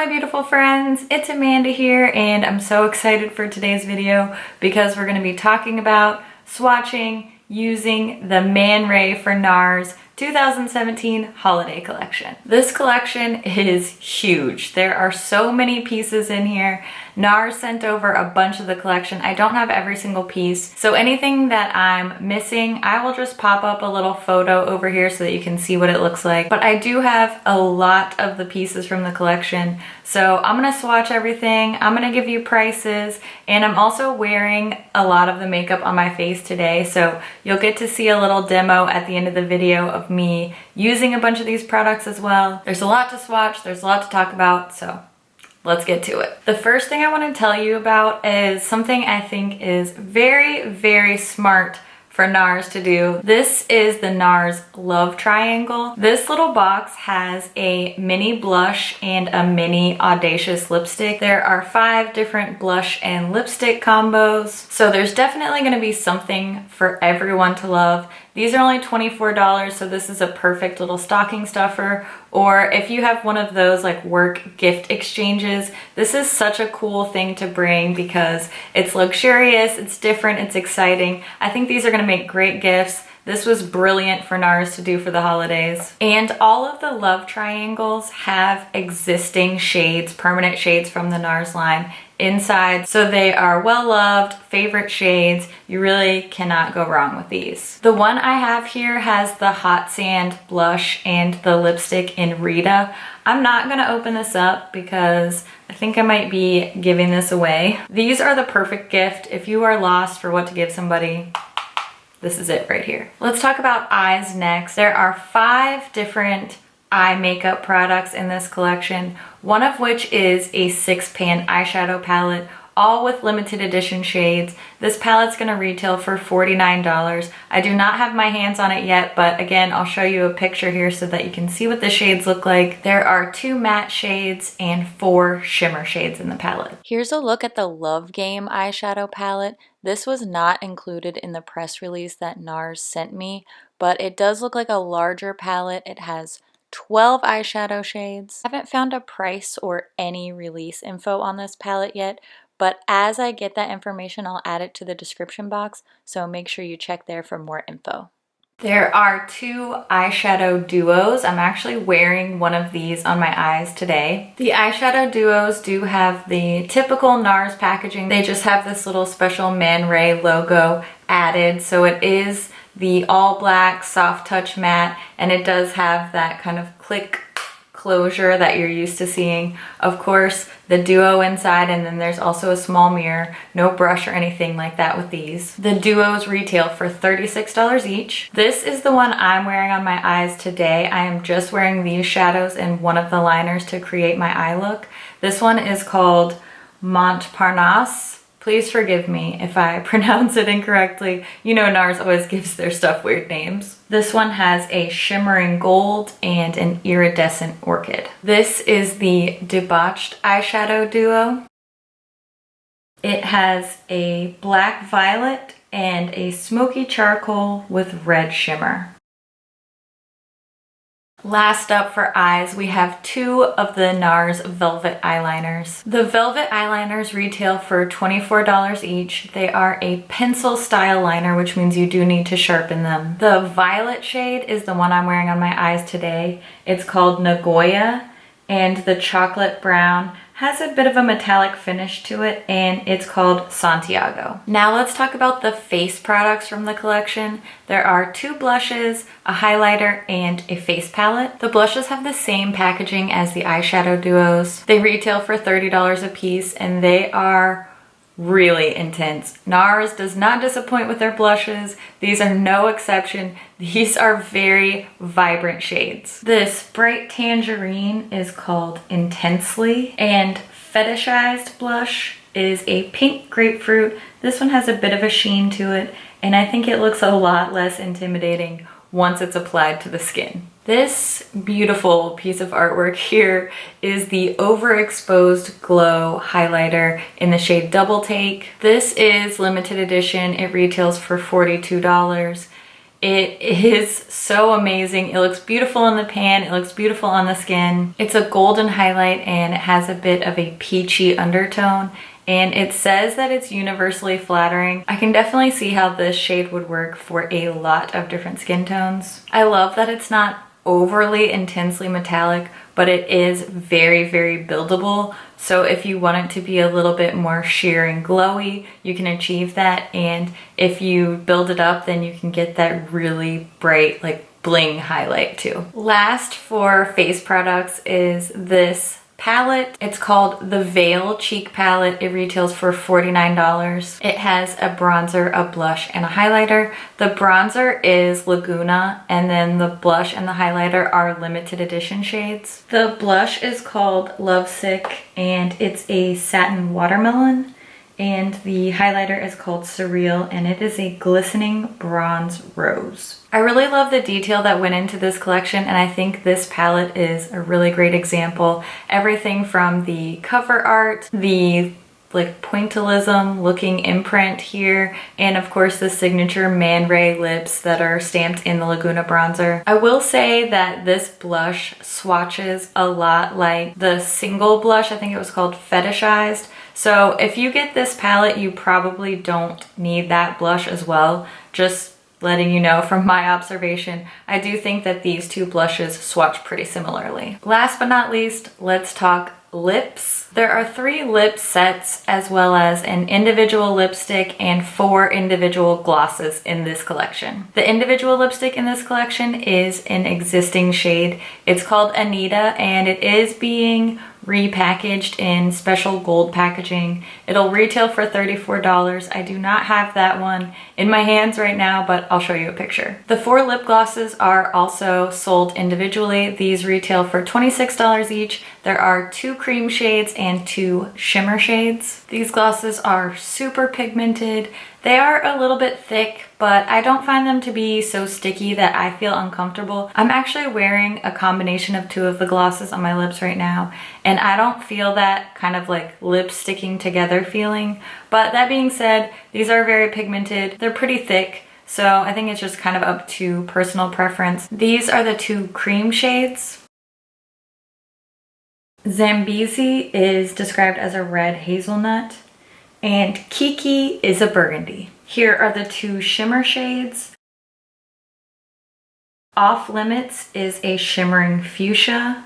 my beautiful friends, it's Amanda here and I'm so excited for today's video because we're going to be talking about swatching using the Man Ray for NARS 2017 holiday collection. This collection is huge. There are so many pieces in here. NARS sent over a bunch of the collection. I don't have every single piece, so anything that I'm missing, I will just pop up a little photo over here so that you can see what it looks like. But I do have a lot of the pieces from the collection, so I'm gonna swatch everything. I'm gonna give you prices, and I'm also wearing a lot of the makeup on my face today, so you'll get to see a little demo at the end of the video of me using a bunch of these products as well. There's a lot to swatch, there's a lot to talk about, so let's get to it. The first thing I want to tell you about is something I think is very, very smart for NARS to do. This is the NARS Love Triangle. This little box has a mini blush and a mini audacious lipstick. There are 5 different blush and lipstick combos, so there's definitely going to be something for everyone to love. These are only $24, so this is a perfect little stocking stuffer, or if you have one of those like work gift exchanges, this is such a cool thing to bring because it's luxurious, it's different, it's exciting. I think these are gonna make great gifts. This was brilliant for NARS to do for the holidays. And all of the love triangles have existing shades, permanent shades from the NARS line inside, so they are well loved, favorite shades. You really cannot go wrong with these. The one I have here has the Hot Sand blush and the lipstick in Rita. I'm not gonna open this up because I think I might be giving this away. These are the perfect gift if you are lost for what to give somebody. This is it right here. Let's talk about eyes next. There are 5 different eye makeup products in this collection, one of which is a 6-pan eyeshadow palette, all with limited edition shades. This palette's gonna retail for $49. I do not have my hands on it yet, but again, I'll show you a picture here so that you can see what the shades look like. There are 2 matte shades and 4 shimmer shades in the palette. Here's a look at the Love Game eyeshadow palette. This was not included in the press release that NARS sent me, but it does look like a larger palette. It has 12 eyeshadow shades. I haven't found a price or any release info on this palette yet, but as I get that information, I'll add it to the description box, so make sure you check there for more info. There are 2 eyeshadow duos. I'm actually wearing one of these on my eyes today. The eyeshadow duos do have the typical NARS packaging. They just have this little special Man Ray logo added, so it is the all black soft touch matte, and it does have that kind of click closure that you're used to seeing. Of course, the duo inside, and then there's also a small mirror. No brush or anything like that with these. The duos retail for $36 each. This is the one I'm wearing on my eyes today. I am just wearing these shadows and one of the liners to create my eye look. This one is called MONTPARNASSE. Please forgive me if I pronounce it incorrectly. You know NARS always gives their stuff weird names. This one has a shimmering gold and an iridescent orchid. This is the Debauched eyeshadow duo. It has a black violet and a smoky charcoal with red shimmer. Last up for eyes, we have 2 of the NARS Velvet eyeliners. The Velvet eyeliners retail for $24 each. They are a pencil style liner, which means you do need to sharpen them. The violet shade is the one I'm wearing on my eyes today. It's called Nagoya, and the chocolate brown has a bit of a metallic finish to it, and it's called Santiago. Now let's talk about the face products from the collection. There are 2 blushes, a highlighter, and a face palette. The blushes have the same packaging as the eyeshadow duos. They retail for $30 a piece, and they are really intense. NARS does not disappoint with their blushes. These are no exception. These are very vibrant shades. This bright tangerine is called Intensely, and Fetishized blush is a pink grapefruit. This one has a bit of a sheen to it, and I think it looks a lot less intimidating once it's applied to the skin. This beautiful piece of artwork here is the Overexposed Glow highlighter in the shade Double Take. This is limited edition. It retails for $42. It is so amazing. It looks beautiful in the pan. It looks beautiful on the skin. It's a golden highlight and it has a bit of a peachy undertone. And it says that it's universally flattering. I can definitely see how this shade would work for a lot of different skin tones. I love that it's not overly intensely metallic, but it is very, very buildable. So if you want it to be a little bit more sheer and glowy, you can achieve that. And if you build it up, then you can get that really bright, like bling highlight too. Last for face products is this palette. It's called the Veil Cheek Palette. It retails for $49. It has a bronzer, a blush, and a highlighter. The bronzer is Laguna, and then the blush and the highlighter are limited edition shades. The blush is called Lovesick, and it's a satin watermelon. And the highlighter is called Surreal, and it is a glistening bronze rose. I really love the detail that went into this collection, and I think this palette is a really great example. Everything from the cover art, the like pointillism looking imprint here, and of course the signature Man Ray lips that are stamped in the Laguna bronzer. I will say that this blush swatches a lot like the single blush, I think it was called Fetishized. So if you get this palette, you probably don't need that blush as well. Just letting you know from my observation, I do think that these two blushes swatch pretty similarly. Last but not least, let's talk lips. There are 3 lip sets as well as an individual lipstick and 4 individual glosses in this collection. The individual lipstick in this collection is an existing shade. It's called ANITA, and it is being repackaged in special gold packaging. It'll retail for $34. I do not have that one in my hands right now, but I'll show you a picture. The 4 lip glosses are also sold individually. These retail for $26 each. There are 2 cream shades and 2 shimmer shades. These glosses are super pigmented. They are a little bit thick, but I don't find them to be so sticky that I feel uncomfortable. I'm actually wearing a combination of 2 of the glosses on my lips right now, and I don't feel that kind of like lips sticking together feeling. But that being said, these are very pigmented. They're pretty thick, so I think it's just kind of up to personal preference. These are the 2 cream shades. Zambeze is described as a red hazelnut, and Kiki is a burgundy. Here are the 2 shimmer shades. Off Limits is a shimmering fuchsia,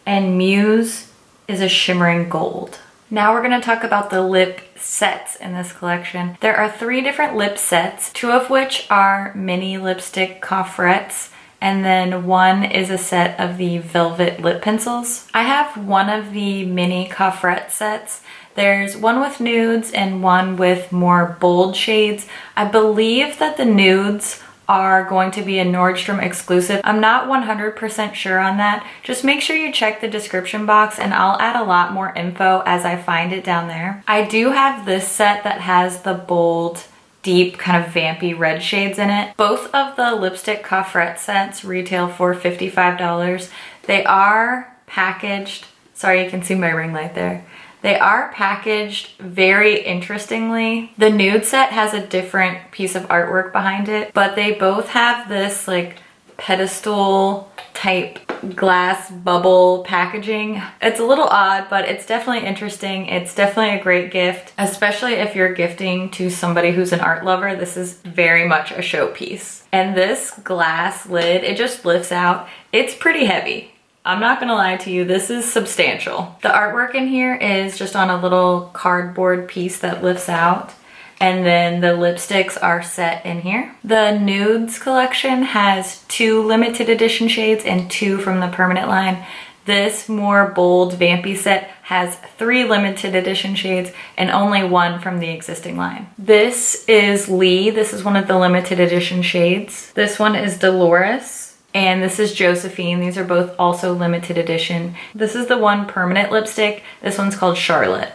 and Muse is a shimmering gold. Now we're going to talk about the lip sets in this collection. There are 3 different lip sets, 2 of which are mini lipstick coffrets, and then 1 is a set of the velvet lip pencils. I have one of the mini coffret sets. There's one with nudes and one with more bold shades. I believe that the nudes are going to be a Nordstrom exclusive. I'm not 100% sure on that. Just make sure you check the description box and I'll add a lot more info as I find it down there. I do have this set that has the bold, deep, kind of vampy red shades in it. Both of the lipstick coffret sets retail for $55. They are packaged, sorry you can see my ring light there. They are packaged very interestingly. The nude set has a different piece of artwork behind it, but they both have this like pedestal type glass bubble packaging. It's a little odd, but it's definitely interesting. It's definitely a great gift, especially if you're gifting to somebody who's an art lover. This is very much a showpiece. And this glass lid, it just lifts out. It's pretty heavy. I'm not gonna lie to you, this is substantial. The artwork in here is just on a little cardboard piece that lifts out, and then the lipsticks are set in here. The nudes collection has 2 limited edition shades and 2 from the permanent line. This more bold vampy set has 3 limited edition shades and only 1 from the existing line. This is Lee. This is one of the limited edition shades. This one is Dolores. And this is Josephine. These are both also limited edition. This is the one permanent lipstick. This one's called Charlotte.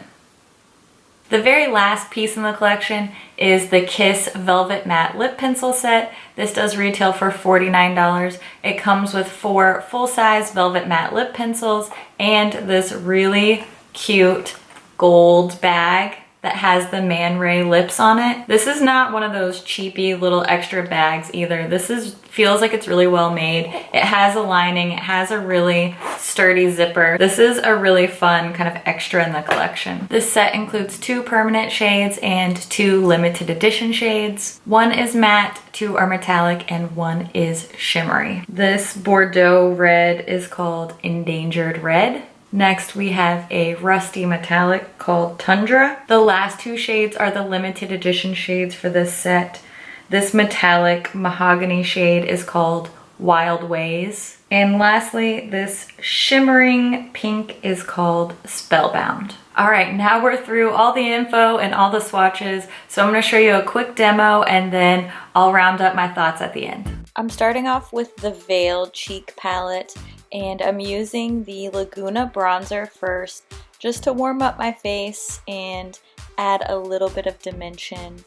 The very last piece in the collection is the Kiss Velvet Matte Lip Pencil Set. This does retail for $49. It comes with 4 full-size velvet matte lip pencils and this really cute gold bag that has the Man Ray lips on it. This is not one of those cheapy little extra bags either. This feels like it's really well made. It has a lining, it has a really sturdy zipper. This is a really fun kind of extra in the collection. This set includes 2 permanent shades and 2 limited edition shades. One is matte, 2 are metallic, and 1 is shimmery. This Bordeaux red is called Endangered Red. Next, we have a rusty metallic called Tundra. The last 2 shades are the limited edition shades for this set. This metallic mahogany shade is called Wild Ways. And lastly, this shimmering pink is called Spellbound. All right, now we're through all the info and all the swatches. So I'm gonna show you a quick demo and then I'll round up my thoughts at the end. I'm starting off with the Veiled Cheek palette, and I'm using the Laguna bronzer first just to warm up my face and add a little bit of dimension.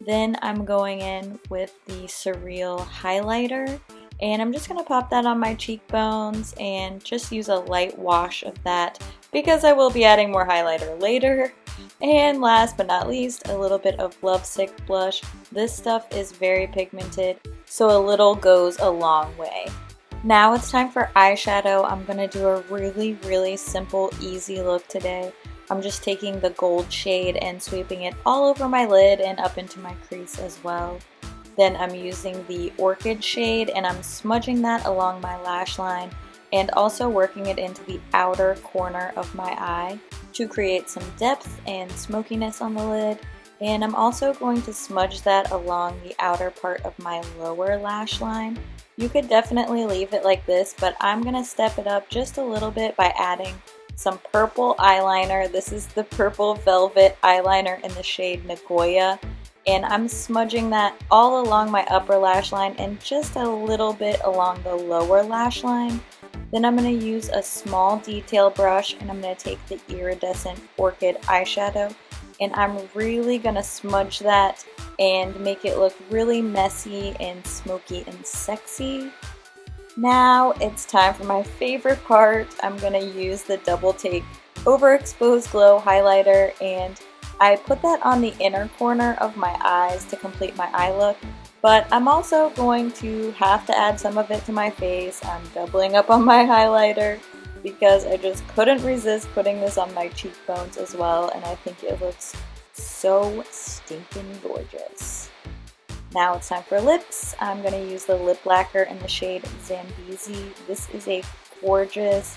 Then I'm going in with the Surreal highlighter, and I'm just going to pop that on my cheekbones and just use a light wash of that because I will be adding more highlighter later. And last but not least, a little bit of Lovesick blush. This stuff is very pigmented, so a little goes a long way. Now it's time for eyeshadow. I'm going to do a really simple, easy look today. I'm just taking the gold shade and sweeping it all over my lid and up into my crease as well. Then I'm using the Orchid shade and I'm smudging that along my lash line and also working it into the outer corner of my eye to create some depth and smokiness on the lid. And I'm also going to smudge that along the outer part of my lower lash line. You could definitely leave it like this, but I'm going to step it up just a little bit by adding some purple eyeliner. This is the Purple Velvet eyeliner in the shade Nagoya. And I'm smudging that all along my upper lash line and just a little bit along the lower lash line. Then I'm going to use a small detail brush and I'm going to take the Iridescent Orchid eyeshadow. And I'm really going to smudge that and make it look really messy and smoky and sexy. Now it's time for my favorite part. I'm going to use the Double Take Overexposed Glow highlighter, and I put that on the inner corner of my eyes to complete my eye look. But I'm also going to have to add some of it to my face. I'm doubling up on my highlighter because I just couldn't resist putting this on my cheekbones as well, and I think it looks so stinking gorgeous. Now it's time for lips. I'm going to use the lip lacquer in the shade Zambeze. This is a gorgeous,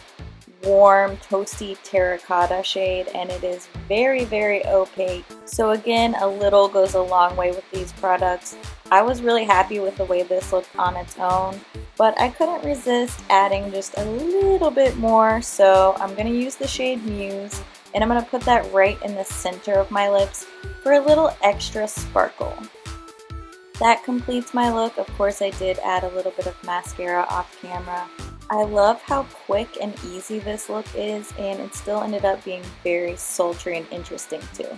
warm, toasty terracotta shade, and it is very opaque. So again, a little goes a long way with these products. I was really happy with the way this looked on its own, but I couldn't resist adding just a little bit more, so I'm going to use the shade Muse, and I'm going to put that right in the center of my lips for a little extra sparkle. That completes my look. Of course, I did add a little bit of mascara off camera. I love how quick and easy this look is, and it still ended up being very sultry and interesting too.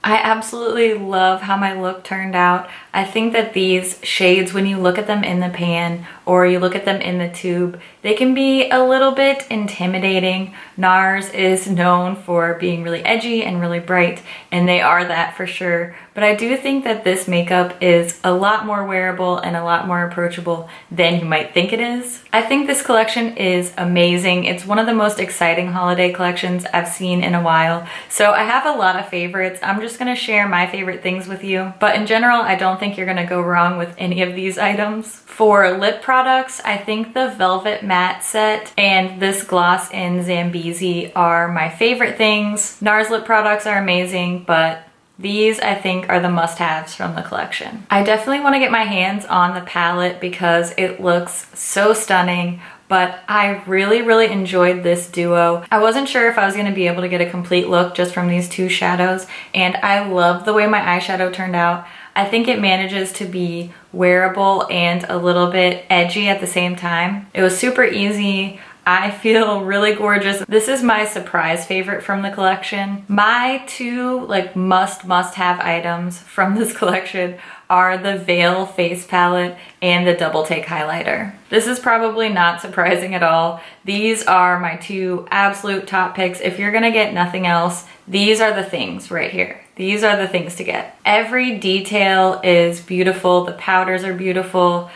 I absolutely love how my look turned out. I think that these shades, when you look at them in the pan or you look at them in the tube, they can be a little bit intimidating. NARS is known for being really edgy and really bright, and they are that for sure. But I do think that this makeup is a lot more wearable and a lot more approachable than you might think it is. I think this collection is amazing. It's one of the most exciting holiday collections I've seen in a while. So I have a lot of favorites. I'm just gonna share my favorite things with you. But in general, I don't think you're gonna go wrong with any of these items. For lip products, I think the Velvet Matte set and this gloss in Zambeze are my favorite things. NARS lip products are amazing, but these, I think, are the must-haves from the collection. I definitely want to get my hands on the palette because it looks so stunning, but I really enjoyed this duo. I wasn't sure if I was going to be able to get a complete look just from these two shadows, and I love the way my eyeshadow turned out. I think it manages to be wearable and a little bit edgy at the same time. It was super easy. I feel really gorgeous. This is my surprise favorite from the collection. My two like must have items from this collection are the Veil face palette and the Double Take highlighter. This is probably not surprising at all. These are my two absolute top picks. If you're gonna get nothing else, these are the things right here. These are the things to get. Every detail is beautiful. The powders are beautiful.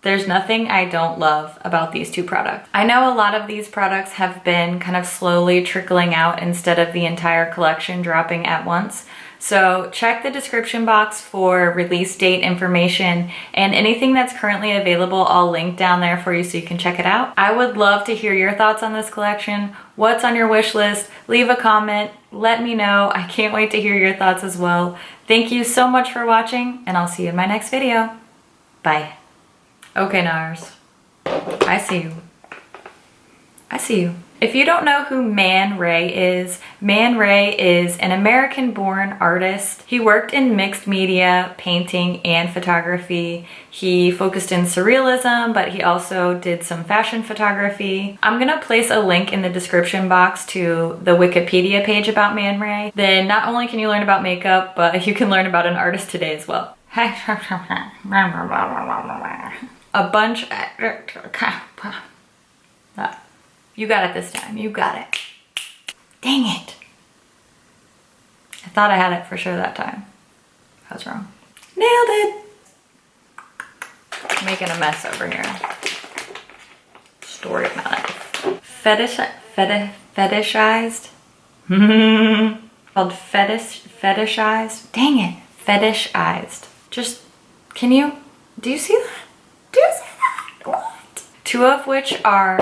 There's nothing I don't love about these two products. I know a lot of these products have been kind of slowly trickling out instead of the entire collection dropping at once. So check the description box for release date information, and anything that's currently available I'll link down there for you so you can check it out. I would love to hear your thoughts on this collection. What's on your wish list? Leave a comment, let me know. I can't wait to hear your thoughts as well. Thank you so much for watching, and I'll see you in my next video. Bye. Okay, NARS. I see you. I see you. If you don't know who Man Ray is an American-born artist. He worked in mixed media, painting, and photography. He focused in surrealism, but he also did some fashion photography. I'm gonna place a link in the description box to the Wikipedia page about Man Ray. Then not only can you learn about makeup, but you can learn about an artist today as well. A bunch. You got it this time. You got it. Dang it. I thought I had it for sure that time. I was wrong. Nailed it. Making a mess over here. Story of my life. Fetishized? Called fetishized? Dang it. Fetishized. Just, do you see that? Do you see that? What? Two of which are